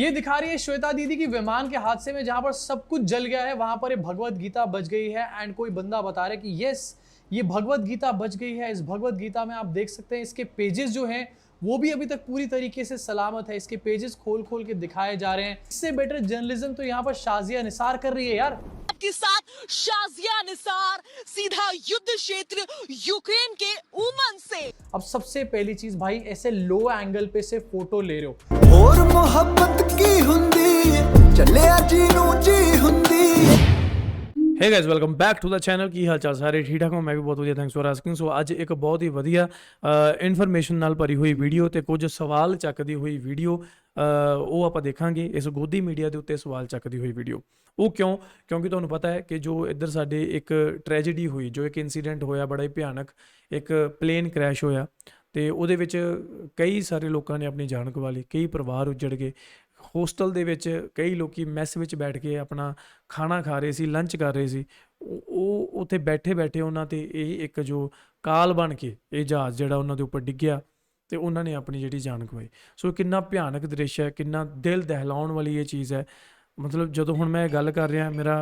ये दिखा रही है श्वेता दीदी की विमान के हादसे में जहां पर सब कुछ जल गया है वहां पर भगवत गीता बच गई है। एंड कोई बंदा बता रहा है कि यस, ये भगवत गीता बच गई है। इस भगवत गीता में आप देख सकते हैं इसके पेजेस जो हैं वो भी अभी तक पूरी तरीके से सलामत है। इसके पेजेस खोल खोल के दिखाए जा रहे हैं। इससे बेटर जर्नलिज्म तो यहाँ पर शाजिया निसार कर रही है यार। के साथ शाजिया निसार सीधा युद्ध क्षेत्र यूक्रेन के उमन से। अब सबसे पहली चीज भाई, ऐसे लो एंगल पे से फोटो ले रहे हो और मोहब्बत की हुंदी चले जी नू जी हुंदी। Hey guys, welcome back to the channel. की हाल चाल सारे ठीक ठाक हो? मैं भी बहुत ਵਧੀਆ, थैंक्स फॉर आस्किंग। सो ਅੱਜ ਇੱਕ ਬਹੁਤ ਹੀ ਵਧੀਆ ਇਨਫੋਰਮੇਸ਼ਨ ਨਾਲ ਭਰੀ ਹੋਈ ਵੀਡੀਓ ਤੇ ਕੁਝ ਸਵਾਲ ਚੱਕਦੀ ਹੋਈ ਵੀਡੀਓ ਉਹ ਆਪਾਂ ਦੇਖਾਂਗੇ। ਇਸ ਗੋਦੀ ਮੀਡੀਆ ਦੇ ਉੱਤੇ ਸਵਾਲ ਚੱਕਦੀ ਹੋਈ ਵੀਡੀਓ ਉਹ ਕਿਉਂ? ਕਿਉਂਕਿ ਤੁਹਾਨੂੰ ਪਤਾ ਹੈ ਕਿ ਜੋ ਇੱਧਰ ਸਾਡੇ ਇੱਕ ਟ੍ਰੈਜੇਡੀ ਹੋਈ, ਜੋ ਇੱਕ ਇਨਸੀਡੈਂਟ ਹੋਇਆ ਬੜਾ ਹੀ ਭਿਆਨਕ, ਇੱਕ ਪਲੇਨ ਕ੍ਰੈਸ਼ ਹੋਇਆ ਤੇ ਉਹਦੇ ਵਿੱਚ ਕਈ ਸਾਰੇ ਲੋਕਾਂ ਨੇ ਆਪਣੀ ਜਾਨ ਗਵਾ ਲਈ, ਕਈ ਪਰਿਵਾਰ ਉੱਜੜ ਗਏ। ਹੋਸਟਲ ਦੇ ਵਿੱਚ ਕਈ ਲੋਕੀ ਮੈਸ ਵਿੱਚ ਬੈਠ ਕੇ ਆਪਣਾ ਖਾਣਾ ਖਾ ਰਹੇ ਸੀ, ਲੰਚ ਕਰ ਰਹੇ ਸੀ। ਉਹ ਉੱਥੇ ਬੈਠੇ ਬੈਠੇ ਉਹਨਾਂ 'ਤੇ ਇਹ ਇੱਕ ਜੋ ਕਾਲ ਬਣ ਕੇ ਇਹ ਜਹਾਜ਼ ਜਿਹੜਾ ਉਹਨਾਂ ਦੇ ਉੱਪਰ ਡਿੱਗਿਆ ਤੇ ਉਹਨਾਂ ਨੇ ਆਪਣੀ ਜਿਹੜੀ ਜਾਨ ਗਵਾਈ। ਸੋ ਕਿੰਨਾ ਭਿਆਨਕ ਦ੍ਰਿਸ਼ ਹੈ, ਕਿੰਨਾ ਦਿਲ ਦਹਿਲਾਉਣ ਵਾਲੀ ਇਹ ਚੀਜ਼ ਹੈ। मतलब ਜਦੋਂ ਹੁਣ मैं गल कर रहा मेरा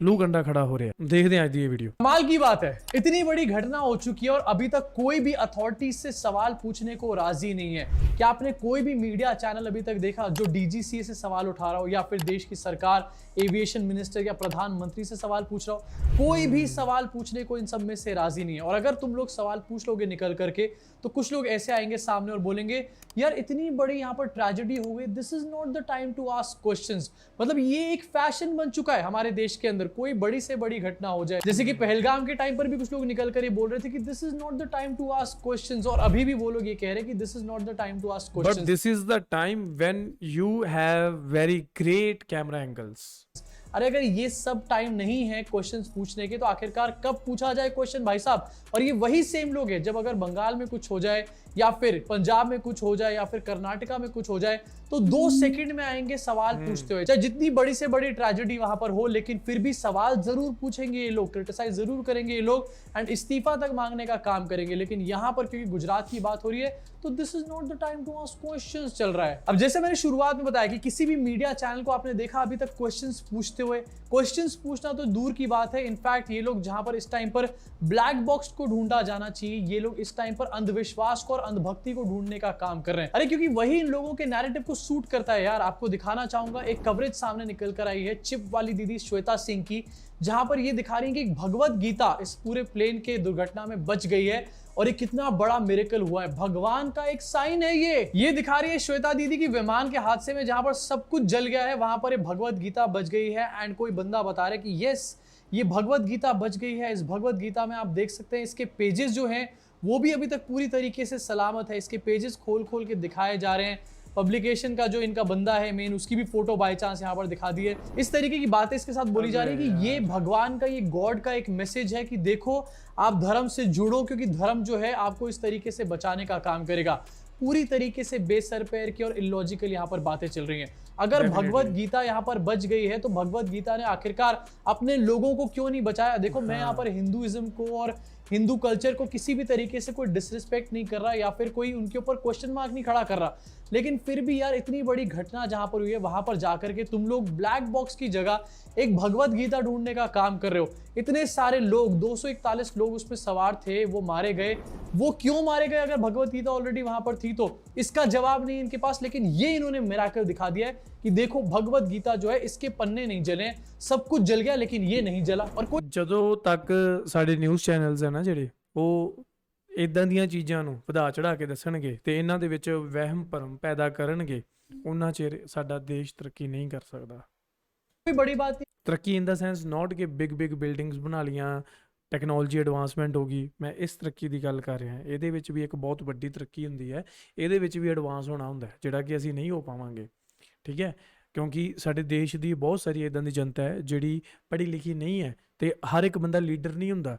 लू गंडा खड़ा हो रहा है। देखते हैं आज ये वीडियो। कमाल की बात है, इतनी बड़ी घटना हो चुकी है और अभी तक कोई भी अथॉरिटीज से सवाल पूछने को राजी नहीं है। क्या आपने कोई भी मीडिया चैनल अभी तक देखा जो डीजीसीए से सवाल उठा रहा हो या फिर देश की सरकार, एविएशन मिनिस्टर या प्रधानमंत्री से सवाल पूछ रहा हो? कोई भी सवाल पूछने को इन सब में से राजी नहीं है। और अगर तुम लोग सवाल पूछ लोगे निकल करके तो कुछ लोग ऐसे आएंगे सामने और बोलेंगे यार इतनी बड़ी यहाँ पर ट्रेजेडी हो गई, this is not the time to ask questions. मतलब ये एक फैशन बन चुका है हमारे देश के अंदर, कोई बड़ी से बड़ी घटना हो जाए, जैसे कि पहलगाम के टाइम पर भी कुछ लोग निकल कर ये बोल रहे थे कि this is not the time to ask questions, और अभी भी वो लोग ये कह रहे हैं कि this is not the time to ask But questions. this is the time when you have very great camera angles. अरे अगर ये सब टाइम नहीं है क्वेश्चंस पूछने के तो आखिरकार कब पूछा जाए क्वेश्चन भाई साहब? और ये वही सेम लोग हैं जब अगर बंगाल में कुछ हो जाए या फिर पंजाब में कुछ हो जाए या फिर कर्नाटका में कुछ हो जाए तो 2 सेकंड में आएंगे सवाल पूछते हुए। चाहे जितनी बड़ी से बड़ी ट्रेजेडी वहां पर हो लेकिन फिर भी सवाल जरूर पूछेंगे ये लोग, क्रिटिसाइज जरूर करेंगे ये लोग एंड इस्तीफा तक मांगने का काम करेंगे। लेकिन यहाँ पर क्योंकि गुजरात की बात हो रही है तो this is not the time to ask questions चल रहा है। अब जैसे मैंने शुरुआत में बताया कि किसी भी मीडिया चैनल को आपने देखा अभी तक क्वेश्चंस पूछते हुए? क्वेश्चंस पूछना तो दूर की बात है, इनफैक्ट ये लोग जहां पर इस टाइम पर ब्लैक बॉक्स को ढूंढा जाना चाहिए, ये लोग इस टाइम पर अंधविश्वास को और अंधभक्ति को ढूंढने का काम कर रहे हैं। अरे क्योंकि वही इन लोगों के नैरेटिव को सूट करता है यार। आपको दिखाना चाहूंगा, एक कवरेज सामने निकल कर आई है चिप वाली दीदी श्वेता सिंह की, जहां पर ये दिखा रही है कि भगवत गीता इस पूरे प्लेन के दुर्घटना में बच गई है और ये कितना बड़ा मिरेकल हुआ है, भगवान का एक साइन है ये दिखा रही है श्वेता दीदी की विमान के हादसे में जहां पर सब कुछ जल गया है वहां पर भगवत गीता बच गई है। एंड कोई बंदा बता रहा है कि यस, ये भगवत गीता बच गई है। इस भगवत गीता में आप देख सकते हैं इसके पेजेस जो हैं वो भी अभी तक पूरी तरीके से सलामत है। इसके पेजेस खोल खोल के दिखाए जा रहे हैं। पब्लिकेशन का जो इनका बंदा है मेन, उसकी भी फोटो बाय चांस यहाँ पर दिखा दी है। इस तरीके की बातें इसके साथ बोली जा रही है कि ये भगवान का, ये गॉड का एक मैसेज है कि देखो आप धर्म से जुड़ो क्योंकि धर्म जो है आपको इस तरीके से बचाने का काम करेगा। पूरी तरीके से बेसर पैर की और इलॉजिकल यहाँ पर बातें चल रही हैं। अगर भगवत गीता यहाँ पर बच गई है तो भगवत गीता ने आखिरकार अपने लोगों को क्यों नहीं बचाया? देखो मैं यहाँ पर हिंदुइज्म को और हिंदू कल्चर को किसी भी तरीके से कोई डिसरिस्पेक्ट नहीं कर रहा या फिर कोई उनके ऊपर क्वेश्चन मार्क नहीं खड़ा कर रहा, लेकिन फिर भी यार इतनी बड़ी घटना जहां पर हुई है वहां पर जाकर के तुम लोग ब्लैक बॉक्स की जगह एक भगवत गीता ढूंढने का काम कर रहे हो। इतने सारे लोग, 241 लोग उसमें सवार थे, वो मारे गए। वो क्यों मारे गए अगर भगवत गीता ऑलरेडी वहां पर थी तो? इसका जवाब नहीं इनके पास। लेकिन ये इन्होंने मिराकल दिखा दिया है कि देखो भगवत गीता जो है इसके पन्ने नहीं जले, सब कुछ जल गया लेकिन ये नहीं जला। और कोई ਜਦੋਂ ਤੱਕ ਸਾਡੇ ਨਿਊਜ਼ ਚੈਨਲਸ ਹੈ ਨਾ ਜਿਹੜੇ, ਉਹ ਇਦਾਂ ਦੀਆਂ ਚੀਜ਼ਾਂ ਨੂੰ ਵਧਾ ਚੜਾ ਕੇ ਦੱਸਣਗੇ ਤੇ ਇਹਨਾਂ ਦੇ ਵਿੱਚ ਵਹਿਮ ਭਰਮ ਪੈਦਾ ਕਰਨਗੇ, ਉਹਨਾਂ ਚਿਰ ਸਾਡਾ ਦੇਸ਼ ਤਰੱਕੀ ਨਹੀਂ ਕਰ ਸਕਦਾ। बड़ी बात नहीं। ਤਰੱਕੀ ਇਨ ਦਾ ਸੈਂਸ ਨਾਟ ਕਿ ਬਿਗ ਬਿਲਡਿੰਗਸ ਬਣਾ ਲੀਆਂ, ਟੈਕਨੋਲੋਜੀ ਐਡਵਾਂਸਮੈਂਟ ਹੋ ਗਈ। ਮੈਂ ਇਸ ਤਰੱਕੀ ਦੀ ਗੱਲ ਕਰ ਰਿਹਾ। ਇਹਦੇ ਵਿੱਚ ਵੀ ਇੱਕ ਬਹੁਤ ਵੱਡੀ ਤਰੱਕੀ ਹੁੰਦੀ ਹੈ, ਇਹਦੇ ਵਿੱਚ ਵੀ ਐਡਵਾਂਸ ਹੋਣਾ ਹੁੰਦਾ ਹੈ ਜਿਹੜਾ ਕਿ ਅਸੀਂ ਨਹੀਂ ਹੋ ਪਾਵਾਂਗੇ। ਠੀਕ ਹੈ, ਕਿਉਂਕਿ ਸਾਡੇ ਦੇਸ਼ ਦੀ ਬਹੁਤ ਸਾਰੀ ਇੱਦਾਂ ਦੀ ਜਨਤਾ ਹੈ ਜਿਹੜੀ ਪੜ੍ਹੀ ਲਿਖੀ ਨਹੀਂ ਹੈ ਤੇ ਹਰ ਇੱਕ ਬੰਦਾ ਲੀਡਰ ਨਹੀਂ ਹੁੰਦਾ।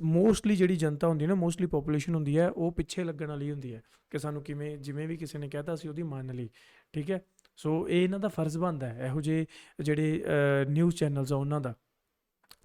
ਮੋਸਟਲੀ ਜਿਹੜੀ ਜਨਤਾ ਹੁੰਦੀ ਹੈ ਨਾ, ਮੋਸਟਲੀ ਪੋਪੂਲੇਸ਼ਨ ਹੁੰਦੀ ਹੈ, ਉਹ ਪਿੱਛੇ ਲੱਗਣ ਵਾਲੀ ਹੁੰਦੀ ਹੈ ਕਿ ਸਾਨੂੰ ਕਿਵੇਂ, ਜਿਵੇਂ ਵੀ ਕਿਸੇ ਨੇ ਕਹਿਤਾ ਅਸੀਂ ਉਹਦੀ ਮੰਨ ਲਈ। ਠੀਕ ਹੈ, ਸੋ ਇਹ ਇਹਨਾਂ ਦਾ ਫਰਜ਼ ਬਣਦਾ ਹੈ ਇਹੋ ਜਿਹੇ ਜਿਹੜੇ ਨਿਊਜ਼ ਚੈਨਲਸ ਆ ਉਹਨਾਂ ਦਾ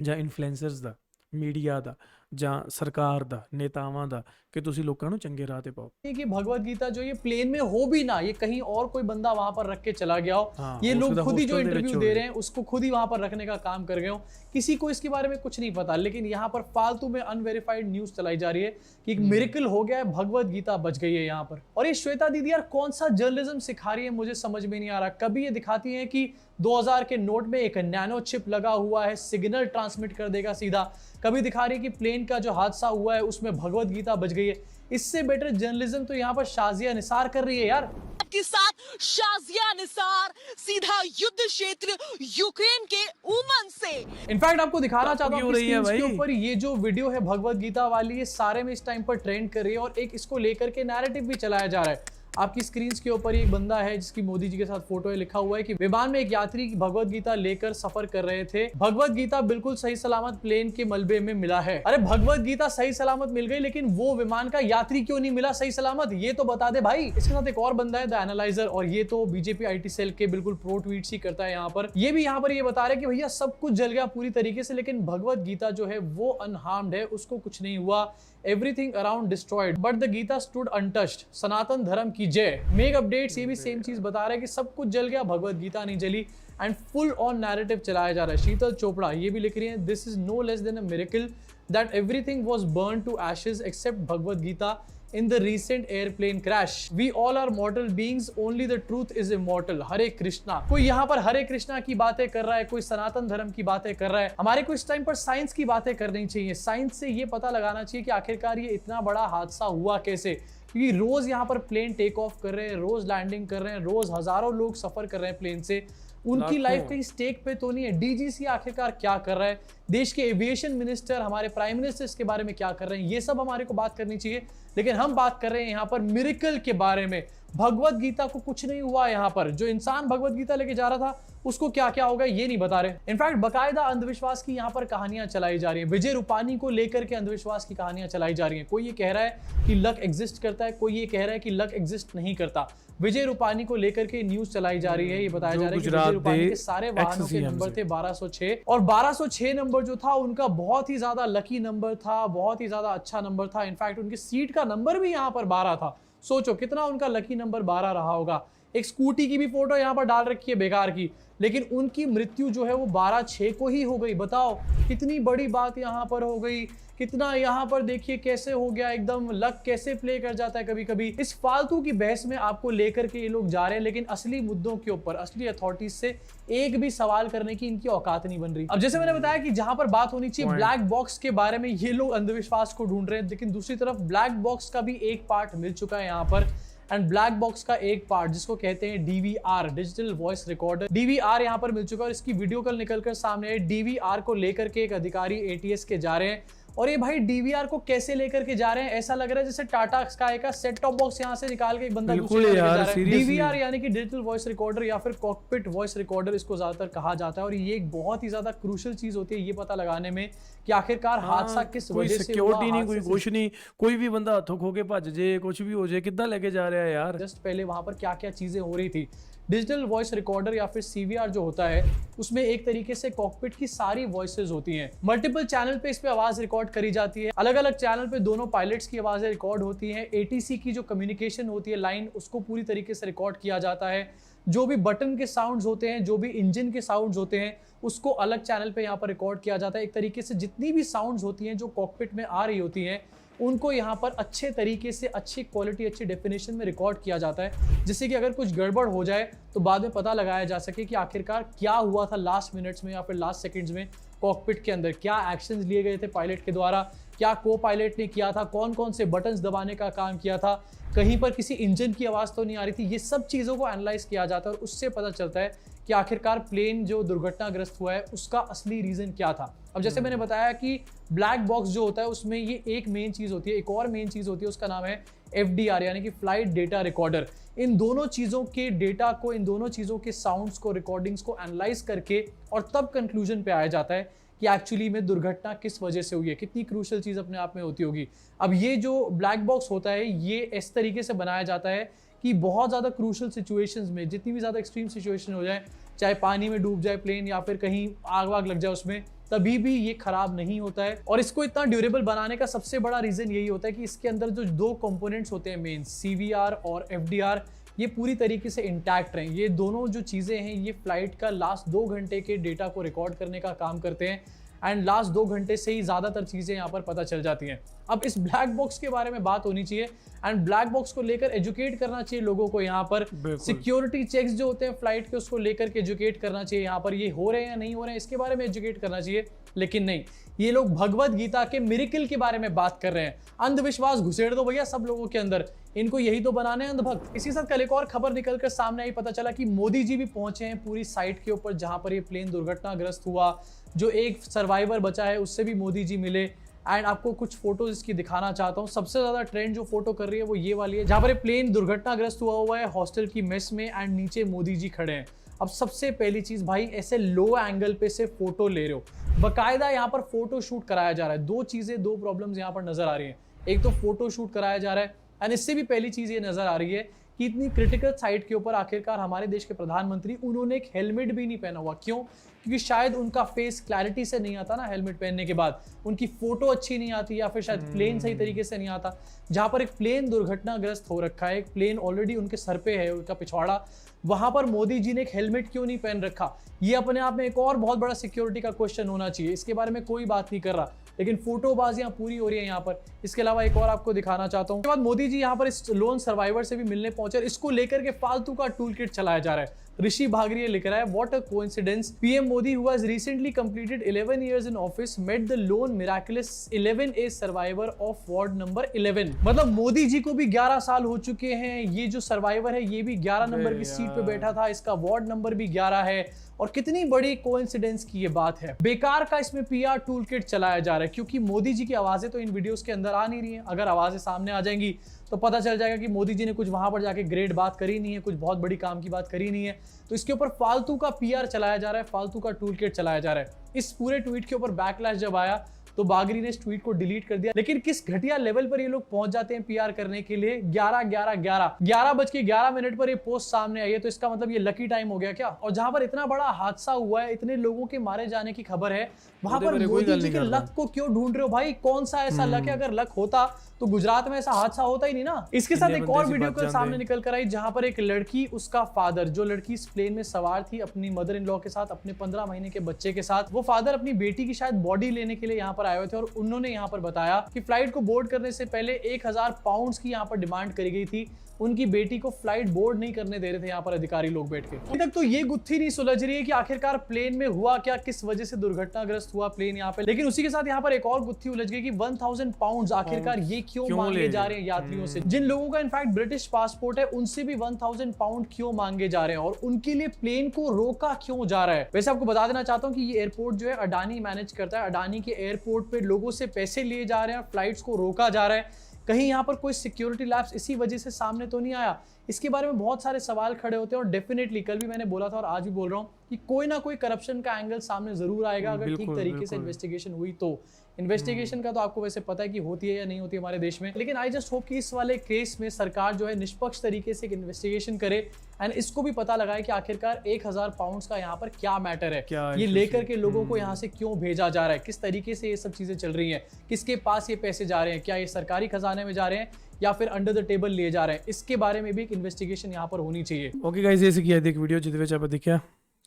ਜਾਂ ਇਨਫਲੂਐਂਸਰਸ ਦਾ, ਮੀਡੀਆ ਦਾ, ਜਾਂ ਸਰਕਾਰ ਦਾ, ਨੇਤਾਵਾਂ ਦਾ ਕਿ ਤੁਸੀਂ ਲੋਕਾਂ ਨੂੰ ਚੰਗੇ ਰਾਹ ਤੇ ਪਾਓ। कि भगवत गीता जो ये प्लेन में हो भी ना, ये कहीं और कोई बंदा वहां पर रख के चला गया हो, हाँ, ये हो लोग सकता खुद ही जो हॉस्टल दे इंटरव्यू विच दे होवे। रहे हैं उसको खुद ही वहां पर रखने का काम कर गए हो, किसी को इसके बारे में कुछ नहीं पता। लेकिन यहाँ पर फालतू में अनवेरिफाइड न्यूज चलाई जा रही है कि एक मिरेकल हो गया है, भगवत गीता बच गई है यहाँ पर। और ये श्वेता दीदी यार कौन सा जर्नलिज्म सिखा रही है मुझे समझ में नहीं आ रहा। कभी ये दिखाती है कि 2000 के नोट में एक नैनो चिप लगा हुआ है, सिग्नल ट्रांसमिट कर देगा सीधा। कभी दिखा रही है कि प्लेन का जो हादसा हुआ है उसमें भगवत गीता बच गई है। इससे बेटर जर्नलिज्म तो यहाँ पर शाजिया निसार कर रही है यार। के साथ शाजिया निसार सीधा युद्ध क्षेत्र यूक्रेन के उमन से। इनफैक्ट आपको दिखाना चाहता क्यों हूँ हो रही है स्क्रीन के भाई? ऊपर ये जो वीडियो है भगवत गीता वाली, ये सारे में इस टाइम पर ट्रेंड कर रही है और एक इसको लेकर के नैरेटिव भी चलाया जा रहा है। आपकी स्क्रीन के ऊपर एक बंदा है जिसकी मोदी जी के साथ फोटो है, लिखा हुआ है कि विमान में एक यात्री भगवत गीता लेकर सफर कर रहे थे, भगवत गीता बिल्कुल सही सलामत प्लेन के मलबे में मिला है। अरे भगवत गीता सही सलामत मिल गई, लेकिन वो विमान का यात्री क्यों नहीं मिला सही सलामत, ये तो बता दे भाई। इसके साथ एक और बंदा है द एनालाइजर, और ये तो बीजेपी IT सेल के बिल्कुल प्रो ट्वीट्स ही करता है यहाँ पर। ये भी यहाँ पर ये बता रहे हैं कि भैया सब कुछ जल गया पूरी तरीके से, लेकिन भगवत गीता जो है वो अनहार्म्ड है, उसको कुछ नहीं हुआ। Everything around destroyed but the Gita stood untouched, Sanatan Dharma की जय। मेक अपडेट्स ये भी सेम चीज बता रहे हैं कि सब कुछ जल गया, भगवत गीता नहीं जली। एंड फुल ऑन नैरेटिव चलाया जा रहा है। शीतल चोपड़ा ये भी लिख रही है, this is no less than a miracle that everything was burn to ashes except Bhagavad Gita in the recent airplane crash. We all are mortal beings, only the truth is immortal. हरे कृष्णा। कोई यहाँ पर हरे कृष्णा की बातें कर रहा है, कोई सनातन धर्म की बातें कर रहा है। हमारे को इस टाइम पर साइंस की बातें करनी चाहिए। साइंस से ये पता लगाना चाहिए कि आखिरकार ये इतना बड़ा हादसा हुआ कैसे, क्योंकि रोज यहाँ पर प्लेन टेक ऑफ कर रहे हैं, रोज लैंडिंग कर रहे हैं, रोज हजारों लोग सफर कर रहे हैं प्लेन से। उनकी लाइफ कहीं स्टेक पे तो नहीं है। DGC आखिरकार क्या कर रहा है, देश के एविएशन मिनिस्टर, हमारे प्राइम मिनिस्टर इसके बारे में क्या कर रहे हैं, ये सब हमारे को बात करनी चाहिए। लेकिन हम बात कर रहे हैं यहाँ पर मिरेकल के बारे में। भगवत गीता को कुछ नहीं हुआ यहाँ पर। जो इंसान भगवत गीता लेके जा रहा था उसको क्या क्या होगा ये नहीं बता रहे। इनफैक्ट बकायदा अंधविश्वास की यहाँ पर कहानियां चलाई जा रही है। विजय रूपानी को लेकर के अंधविश्वास की कहानियां चलाई जा रही हैं। कोई ये कह रहा है कि लक एग्जिस्ट करता है, कोई ये कह रहा है कि लक एग्जिस्ट नहीं करता। विजय रूपानी को लेकर के न्यूज चलाई जा रही है। ये बताया जा रहा है कि विजय रूपानी के सारे वाहनों के नंबर थे 1206 और 1206 नंबर जो था उनका बहुत ही ज्यादा लकी नंबर था, बहुत ही ज्यादा अच्छा नंबर था। इनफैक्ट उनकी सीट का नंबर भी यहाँ पर 12 था। सोचो कितना उनका लकी नंबर 12 रहा होगा। एक स्कूटी की भी फोटो यहाँ पर डाल रखी है बेकार की, लेकिन उनकी मृत्यु जो है वो 12/6 को ही हो गई। बताओ कितनी बड़ी बात यहाँ पर हो गई, कितना यहाँ पर देखिए कैसे हो गया, एकदम लक कैसे प्ले कर जाता है कभी कभी। इस फालतू की बहस में आपको लेकर के ये लोग जा रहे हैं, लेकिन असली मुद्दों के ऊपर, असली अथॉरिटीज से एक भी सवाल करने की इनकी औकात नहीं बन रही। अब जैसे मैंने बताया कि जहां पर बात होनी चाहिए ब्लैक बॉक्स के बारे में, ये लोग अंधविश्वास को ढूंढ रहे हैं, लेकिन दूसरी तरफ ब्लैक बॉक्स का भी एक पार्ट मिल चुका है यहाँ पर। एंड ब्लैक बॉक्स का एक पार्ट जिसको कहते हैं DVR, digital voice recorder, DVR यहाँ पर मिल चुका है और इसकी वीडियो कल निकलकर सामने है। DVR को लेकर के एक अधिकारी ATS के जा रहे हैं और ये भाई DVR को कैसे लेकर के जा रहे हैं, ऐसा लग रहा है जैसे टाटा स्काई का सेट टॉप बॉक्स यहाँ से निकाल के एक बंदा दूसरे जगह जा रहा है। DVR यानी कि डिजिटल वॉइस रिकॉर्डर या फिर कॉकपिट वॉइस रिकॉर्डर इसको ज्यादातर कहा जाता है और ये एक बहुत ही ज्यादा क्रूशियल चीज होती है ये पता लगाने में कि आखिरकार हादसा किस वजह से हुआ। सिक्योरिटी नहीं, कोई कुछ नहीं, कोई भी बंदा हथों खो के भज जे, कुछ भी हो जाए, कितना लेके जा रहा है यार। जस्ट पहले वहां पर क्या क्या चीजें हो रही थी। डिजिटल वॉइस रिकॉर्डर या फिर CVR जो होता है उसमें एक तरीके से कॉकपिट की सारी वॉइसेस होती हैं। मल्टीपल चैनल पे इस पे आवाज रिकॉर्ड करी जाती है, अलग अलग चैनल पे दोनों पायलट्स की आवाजें रिकॉर्ड होती हैं। ATC की जो कम्युनिकेशन होती है लाइन, उसको पूरी तरीके से रिकॉर्ड किया जाता है। जो भी बटन के साउंड्स होते हैं, जो भी इंजन के साउंड्स होते हैं, उसको अलग चैनल पे यहाँ पर रिकॉर्ड किया जाता है। एक तरीके से जितनी भी साउंड्स होती हैं जो कॉकपिट में आ रही होती हैं उनको यहाँ पर अच्छे तरीके से, अच्छी क्वालिटी, अच्छी डेफिनेशन में रिकॉर्ड किया जाता है, जिससे कि अगर कुछ गड़बड़ हो जाए तो बाद में पता लगाया जा सके कि आखिरकार क्या हुआ था लास्ट मिनट्स में या फिर लास्ट सेकंड्स में कॉकपिट के अंदर, क्या एक्शंस लिए गए थे पायलट के द्वारा, क्या को पायलट ने किया था, कौन कौन से बटन्स दबाने का काम किया था, कहीं पर किसी इंजन की आवाज़ तो नहीं आ रही थी। ये सब चीज़ों को एनालाइज किया जाता है और उससे पता चलता है कि आखिरकार प्लेन जो दुर्घटनाग्रस्त हुआ है उसका असली रीज़न क्या था। अब जैसे मैंने बताया कि ब्लैक बॉक्स जो होता है उसमें ये एक मेन चीज़ होती है, एक और मेन चीज़ होती है, उसका नाम है FDR यानी कि फ्लाइट डेटा रिकॉर्डर। इन दोनों चीज़ों के डेटा को, इन दोनों चीज़ों के साउंड्स को, रिकॉर्डिंग्स को एनालाइज करके और तब कंक्लूजन पे आया जाता है कि एक्चुअली में दुर्घटना किस वजह से हुई है। कितनी क्रूशल चीज़ अपने आप में होती होगी। अब ये जो ब्लैक बॉक्स होता है ये इस तरीके से बनाया जाता है कि बहुत ज़्यादा क्रूशल सिचुएशंस में, जितनी भी ज़्यादा एक्सट्रीम सिचुएशन हो जाए, चाहे पानी में डूब जाए प्लेन या फिर कहीं आग वाग लग जाए उसमें, तभी भी ये खराब नहीं होता है। और इसको इतना ड्यूरेबल बनाने का सबसे बड़ा रीजन यही होता है कि इसके अंदर जो दो कंपोनेंट्स होते हैं मेन, CVR और FDR, ये पूरी तरीके से इंटैक्ट रहें। ये दोनों जो चीज़ें हैं ये फ्लाइट का लास्ट 2 घंटे के डेटा को रिकॉर्ड करने का काम करते हैं एंड लास्ट 2 घंटे से ही ज़्यादातर चीज़ें यहाँ पर पता चल जाती हैं। अब इस ब्लैक बॉक्स के बारे में बात होनी चाहिए एंड ब्लैक बॉक्स को लेकर एजुकेट करना चाहिए लोगों को। यहाँ पर सिक्योरिटी चेक्स जो होते हैं फ्लाइट के, उसको लेकर के एजुकेट करना चाहिए। यहाँ पर ये हो रहे हैं या नहीं हो रहे हैं इसके बारे में एजुकेट करना चाहिए, लेकिन नहीं, ये लोग भगवत गीता के मिरेकल के बारे में बात कर रहे हैं। अंधविश्वास घुसेड़ दो भैया सब लोगों के अंदर, इनको यही तो बनाने हैं अंधभक्त। इसी के साथ कल एक और खबर निकलकर सामने आई, पता चला कि मोदी जी भी पहुंचे हैं पूरी साइट के ऊपर जहां पर ये प्लेन दुर्घटनाग्रस्त हुआ। जो एक सर्वाइवर बचा है उससे भी मोदी जी मिले एंड आपको कुछ फोटोज इसकी दिखाना चाहता हूं। सबसे ज्यादा ट्रेंड जो फोटो कर रही है वो ये वाली है, जहां पर ये प्लेन दुर्घटनाग्रस्त हुआ है हॉस्टल की मेस में एंड नीचे मोदी जी खड़े हैं। अब सबसे पहली चीज भाई, ऐसे लो एंगल पे से फोटो ले रहे हो, बकायदा यहाँ पर फोटो शूट कराया जा रहा है। 2 चीजें, 2 प्रॉब्लम्स यहाँ पर नजर आ रही हैं। एक तो फोटो शूट कराया जा रहा है एंड इससे भी पहली चीज ये नजर आ रही है कि इतनी क्रिटिकल साइट के ऊपर आखिरकार हमारे देश के प्रधानमंत्री, उन्होंने एक हेलमेट भी नहीं पहना हुआ। क्यों? क्योंकि शायद उनका फेस क्लैरिटी से नहीं आता ना हेलमेट पहनने के बाद, उनकी फोटो अच्छी नहीं आती या फिर शायद प्लेन सही तरीके से नहीं आता। जहां पर एक प्लेन दुर्घटनाग्रस्त हो रखा है, एक प्लेन ऑलरेडी उनके सर पे है, उनका पिछवाड़ा, वहां पर मोदी जी ने एक हेलमेट क्यों नहीं पहन रखा? ये अपने आप में एक और बहुत बड़ा सिक्योरिटी का क्वेश्चन होना चाहिए। इसके बारे में कोई बात नहीं कर रहा, लेकिन फोटोबाजियां पूरी हो रही है यहाँ पर। इसके अलावा एक और आपको दिखाना चाहता हूँ। उसके बाद मोदी जी यहाँ पर इस लोन सर्वाइवर से भी मिलने पहुंचे, इसको लेकर के फालतू का टूल किट चलाया जा रहा है। ऋषि भागरिया लिख रहा है, what a coincidence, PM Modi who has recently completed 11 years in office met the lone miraculous 11A survivor of ward number 11। मतलब मोदी जी को भी 11 साल हो चुके हैं, ये जो सर्वाइवर है ये भी 11 नंबर की सीट पे बैठा था, इसका वार्ड नंबर भी 11 है। और कितनी बड़ी कोइंसिडेंस की ये बात है। बेकार का इसमें PR टूल किट चलाया जा रहा है, क्योंकि मोदी जी की आवाजें तो इन वीडियोस के अंदर आ नहीं रही हैं। अगर आवाजें सामने आ जाएंगी तो पता चल जाएगा कि मोदी जी ने कुछ वहां पर जाके ग्रेट बात करी नहीं है, कुछ बहुत बड़ी काम की बात करी नहीं है। तो इसके ऊपर फालतू का PR चलाया जा रहा है, फालतू का टूल किट चलाया जा रहा है। इस पूरे ट्वीट के ऊपर बैकलैश जब आया तो बागरी ने इस ट्वीट को डिलीट कर दिया। लेकिन किस घटिया लेवल पर ये लोग पहुंच जाते हैं PR करने के लिए। 11:11 पर ये पोस्ट सामने आई है, तो इसका मतलब ये लकी टाइम हो गया क्या? और जहां पर इतना बड़ा हादसा हुआ है, इतने लोगों के मारे जाने की खबर है, वहां पर मोदी जी के लक को क्यों ढूंढ रहे हो भाई? कौन सा ऐसा लक है? अगर लक होता तो गुजरात में ऐसा हादसा होता ही नहीं ना। इसके साथ एक और वीडियो कल सामने निकल कर आई, जहां पर एक लड़की, उसका फादर, जो लड़की इस प्लेन में सवार थी अपनी मदर इन लॉ के साथ, अपने 15 महीने के बच्चे के साथ, वो फादर अपनी बेटी की शायद बॉडी लेने के लिए यहाँ पर आए हुए थे और उन्होंने यहाँ पर बताया कि फ्लाइट को बोर्ड करने से पहले 1000 पाउंड की यहाँ पर डिमांड करी गई थी। उनकी बेटी को फ्लाइट बोर्ड नहीं करने दे रहे थे यहाँ पर अधिकारी लोग बैठ के। अभी तक तो ये गुत्थी नहीं सुलझ रही है कि आखिरकार प्लेन में हुआ क्या, किस वजह से दुर्घटनाग्रस्त हुआ प्लेन यहाँ पे। लेकिन उसी के साथ यहाँ पर एक और गुत्थी उलझ गई कि 1000 पाउंड आखिरकार ये क्यों मांगे जा रहे हैं यात्रियों से। जिन लोगों का इनफैक्ट ब्रिटिश पासपोर्ट है उनसे भी 1000 पाउंड क्यों मांगे जा रहे हैं और उनके लिए प्लेन को रोका क्यों जा रहा है। वैसे आपको बता देना चाहता हूँ कि ये एयरपोर्ट जो है अडानी मैनेज करता है। अडानी के एयरपोर्ट पे लोगों से पैसे लिए जा रहे हैं, फ्लाइट्स को रोका जा रहा है। कहीं यहाँ पर कोई सिक्योरिटी लैप्स इसी वजह से सामने तो नहीं आया? इसके बारे में बहुत सारे सवाल खड़े होते हैं और डेफिनेटली कल भी मैंने बोला था और आज भी बोल रहा हूँ कि कोई ना कोई करप्शन का एंगल सामने जरूर आएगा अगर ठीक तरीके से इन्वेस्टिगेशन हुई तो। इन्वेस्टिगेशन का तो आपको वैसे पता है कि होती है या नहीं होती हमारे देश में, लेकिन आई जस्ट होप कि इस वाले केस में सरकार जो है निष्पक्ष तरीके से एक इन्वेस्टिगेशन करे एंड इसको भी पता लगाए कि आखिरकार 1000 पाउंड का यहाँ पर क्या मैटर है, ये लेकर के लोगों को यहाँ से क्यों भेजा जा रहा है, किस तरीके से ये सब चीजें चल रही हैं, किसके पास ये पैसे जा रहे हैं, क्या ये सरकारी खजाने में जा रहे हैं या फिर अंडर द टेबल लिए जा रहे हैं। इसके बारे में भी एक इन्वेस्टिगेशन यहाँ पर होनी चाहिए। ओके गाइस, ऐसे किया एक वीडियो जिदे विच आप देखिया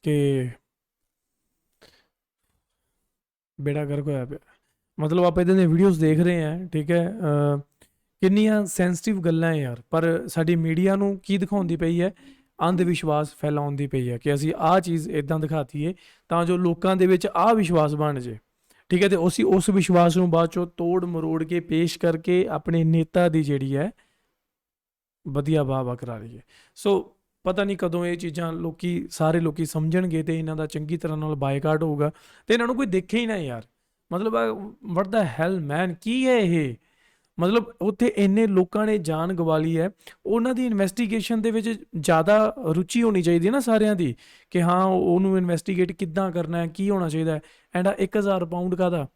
कि बेड़ा गर्क होया पिया। मतलब आप इदां दे वीडियोस देख रहे हैं, ठीक है, किन्नियां सेंसिटिव गल्लां है यार, पर साडी मीडिया नूं की दिखाउंदी पई है, अंध विश्वास फैलाउंदी पई है कि ਅਸੀਂ ਆਹ ਚੀਜ਼ ਇਦਾਂ ਦਿਖਾਤੀਏ ਤਾਂ ਜੋ ਲੋਕਾਂ ਦੇ ਵਿੱਚ ਆਹ ਵਿਸ਼ਵਾਸ ਬਣ ਜੇ, ਠੀਕ ਹੈ, ਤੇ ਅਸੀਂ ਉਸ ਵਿਸ਼ਵਾਸ ਨੂੰ ਬਾਅਦ ਚੋਂ ਤੋੜ ਮਰੋੜ ਕੇ ਪੇਸ਼ ਕਰਕੇ ਆਪਣੇ ਨੇਤਾ ਦੀ ਜਿਹੜੀ ਹੈ ਵਧੀਆ ਵਾਹ ਕਰਾ ਲਈਏ। ਸੋ ਪਤਾ ਨਹੀਂ ਕਦੋਂ ਇਹ ਚੀਜ਼ਾਂ ਸਾਰੇ ਲੋਕੀ ਸਮਝਣਗੇ ਤੇ ਇਹਨਾਂ ਦਾ ਚੰਗੀ ਤਰ੍ਹਾਂ ਨਾਲ ਬਾਈਕਾਟ ਹੋਊਗਾ ਤੇ ਇਹਨਾਂ ਨੂੰ ਕੋਈ ਦੇਖੇ ਹੀ ਨਾ ਯਾਰ। ਮਤਲਬ ਵਾਟ ਦਾ ਹੈਲ ਮੈਨ, ਕੀ ਹੈ ਇਹ? ਮਤਲਬ ਉੱਥੇ ਇੰਨੇ ਲੋਕਾਂ ਨੇ ਜਾਨ ਗਵਾ ਲਈ ਹੈ, ਉਹਨਾਂ ਦੀ ਇਨਵੈਸਟੀਗੇਸ਼ਨ ਦੇ ਵਿੱਚ ਜ਼ਿਆਦਾ ਰੁਚੀ ਹੋਣੀ ਚਾਹੀਦੀ ਹੈ ਨਾ ਸਾਰਿਆਂ ਦੀ ਕਿ ਹਾਂ ਉਹਨੂੰ ਇਨਵੈਸਟੀਗੇਟ ਕਿੱਦਾਂ ਕਰਨਾ ਹੈ, ਕੀ ਹੋਣਾ ਚਾਹੀਦਾ ਹੈ। ਐਂਡ 1000 ਪਾਊਂਡ ਕਾਹਦਾ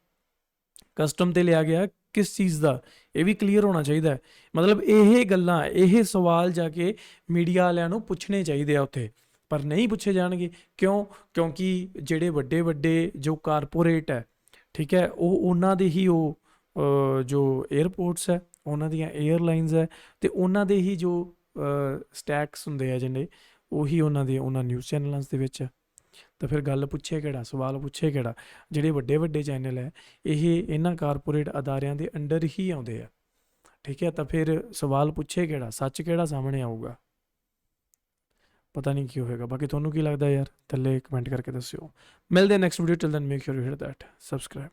ਕਸਟਮ ਤੇ ਲਿਆ ਗਿਆ, ਕਿਸ ਚੀਜ਼ ਦਾ, ਇਹ ਵੀ ਕਲੀਅਰ ਹੋਣਾ ਚਾਹੀਦਾ ਹੈ। ਮਤਲਬ ਇਹ ਗੱਲਾਂ, ਇਹ ਸਵਾਲ ਜਾ ਕੇ ਮੀਡੀਆ ਵਾਲਿਆਂ ਨੂੰ ਪੁੱਛਣੇ ਚਾਹੀਦੇ ਆ ਉੱਥੇ, ਪਰ ਨਹੀਂ ਪੁੱਛੇ ਜਾਣਗੇ। ਕਿਉਂ? ਕਿਉਂਕਿ ਜਿਹੜੇ ਵੱਡੇ ਵੱਡੇ ਜੋ ਕਾਰਪੋਰੇਟ ਹੈ, ਠੀਕ ਹੈ, ਉਹ ਉਹਨਾਂ ਦੇ ਹੀ ਉਹ ਜੋ 에ਅਰਪੋਰਟਸ ਹੈ, ਉਹਨਾਂ ਦੀਆਂ 에ਅਰਲਾਈਨਸ ਹੈ, ਤੇ ਉਹਨਾਂ ਦੇ ਹੀ ਜੋ ਸਟੈਕਸ ਹੁੰਦੇ ਆ ਜਿਹੜੇ, ਉਹੀ ਉਹਨਾਂ ਨਿਊਜ਼ ਚੈਨਲਾਂ ਦੇ ਵਿੱਚ। ਤਾਂ ਫਿਰ ਗੱਲ ਪੁੱਛੇ ਕਿਹੜਾ, ਸਵਾਲ ਪੁੱਛੇ ਕਿਹੜਾ? ਜਿਹੜੇ ਵੱਡੇ ਵੱਡੇ ਚੈਨਲ ਹੈ ਇਹ ਇਹਨਾਂ ਕਾਰਪੋਰੇਟ ਅਦਾਰਿਆਂ ਦੇ ਅੰਡਰ ਹੀ ਆਉਂਦੇ ਆ, ਠੀਕ ਹੈ। ਤਾਂ ਫਿਰ ਸਵਾਲ ਪੁੱਛੇ ਕਿਹੜਾ, ਸੱਚ ਕਿਹੜਾ ਸਾਹਮਣੇ ਆਊਗਾ? ਪਤਾ ਨਹੀਂ ਕੀ ਹੋਏਗਾ। ਬਾਕੀ ਤੁਹਾਨੂੰ ਕੀ ਲੱਗਦਾ ਯਾਰ, ਥੱਲੇ ਕਮੈਂਟ ਕਰਕੇ ਦੱਸਿਓ। ਮਿਲਦੇ next video, till then make sure you hit that subscribe.